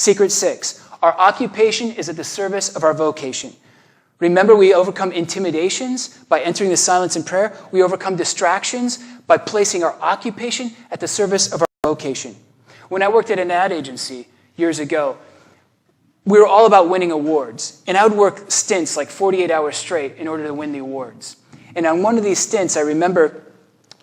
Secret 6, our occupation is at the service of our vocation. Remember, we overcome intimidations by entering the silence in prayer. We overcome distractions by placing our occupation at the service of our vocation. When I worked at an ad agency years ago, we were all about winning awards. And I would work stints like 48 hours straight in order to win the awards. And on one of these stints, I remember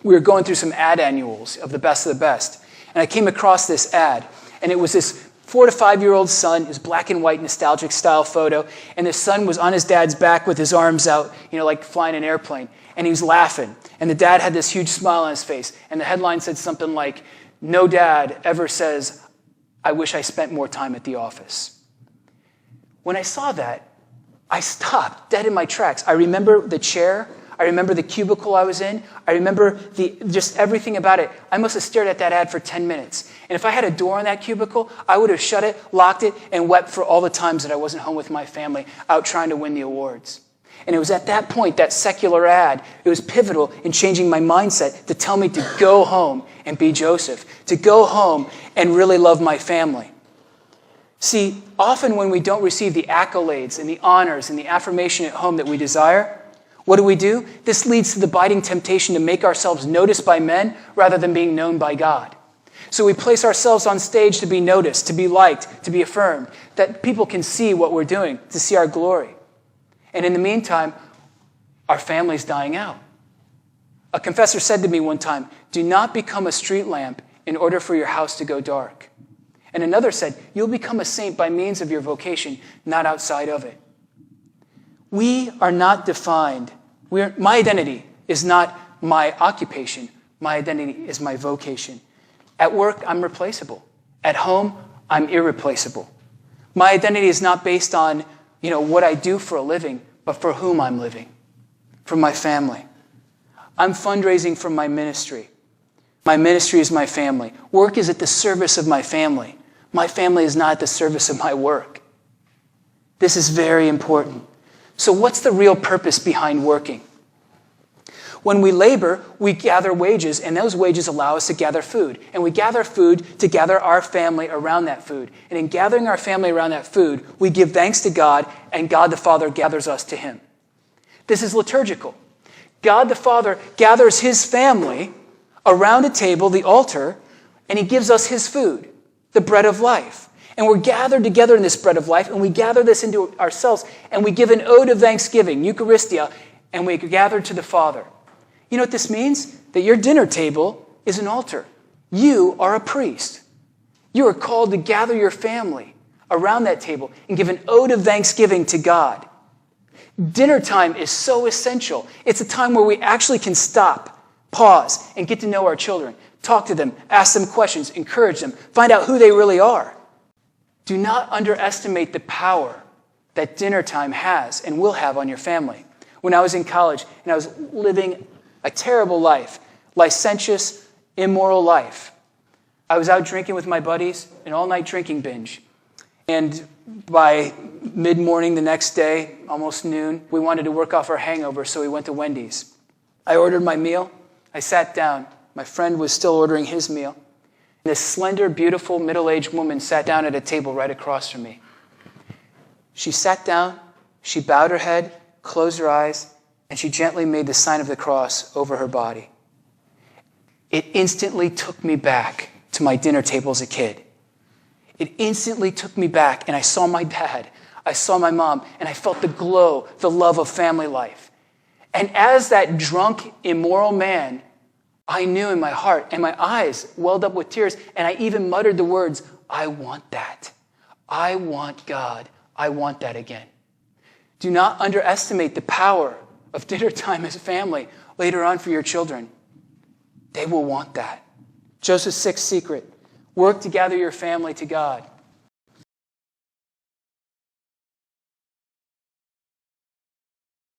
we were going through some ad annuals of the best of the best. And I came across this ad. And it was this 4 to 5-year-old son, his black and white nostalgic style photo. And the son was on his dad's back with his arms out, like flying an airplane. And he was laughing. And the dad had this huge smile on his face. And the headline said something like, "No dad ever says, I wish I spent more time at the office." When I saw that, I stopped dead in my tracks. I remember the chair. I remember the cubicle I was in. I remember just everything about it. I must have stared at that ad for 10 minutes. And if I had a door in that cubicle, I would have shut it, locked it, and wept for all the times that I wasn't home with my family, out trying to win the awards. And it was at that point, that secular ad, it was pivotal in changing my mindset to tell me to go home and be Joseph, to go home and really love my family. See, often when we don't receive the accolades and the honors and the affirmation at home that we desire, what do? This leads to the biting temptation to make ourselves noticed by men rather than being known by God. So we place ourselves on stage to be noticed, to be liked, to be affirmed, that people can see what we're doing, to see our glory. And in the meantime, our family's dying out. A confessor said to me one time, "Do not become a street lamp in order for your house to go dark." And another said, "You'll become a saint by means of your vocation, not outside of it." We are not defined. My identity is not my occupation. My identity is my vocation. At work, I'm replaceable. At home, I'm irreplaceable. My identity is not based on, what I do for a living, but for whom I'm living, for my family. I'm fundraising for my ministry. My ministry is my family. Work is at the service of my family. My family is not at the service of my work. This is very important. So what's the real purpose behind working? When we labor, we gather wages, and those wages allow us to gather food. And we gather food to gather our family around that food. And in gathering our family around that food, we give thanks to God, and God the Father gathers us to him. This is liturgical. God the Father gathers his family around a table, the altar, and he gives us his food, the bread of life. And we're gathered together in this bread of life, and we gather this into ourselves, and we give an ode of thanksgiving, Eucharistia, and we gather to the Father. You know what this means? That your dinner table is an altar. You are a priest. You are called to gather your family around that table and give an ode of thanksgiving to God. Dinner time is so essential. It's a time where we actually can stop, pause, and get to know our children. Talk to them, ask them questions, encourage them, find out who they really are. Do not underestimate the power that dinner time has and will have on your family. When I was in college and I was living a terrible life, licentious, immoral life, I was out drinking with my buddies, an all-night drinking binge. And by mid-morning the next day, almost noon, we wanted to work off our hangover, so we went to Wendy's. I ordered my meal. I sat down. My friend was still ordering his meal. And this slender, beautiful, middle-aged woman sat down at a table right across from me. She sat down, she bowed her head, closed her eyes, and she gently made the sign of the cross over her body. It instantly took me back to my dinner table as a kid. It instantly took me back, and I saw my dad, I saw my mom, and I felt the glow, the love of family life. And as that drunk, immoral man, I knew in my heart, and my eyes welled up with tears, and I even muttered the words, "I want that. I want God. I want that again." Do not underestimate the power of dinner time as a family later on for your children. They will want that. Joseph's sixth secret: work to gather your family to God.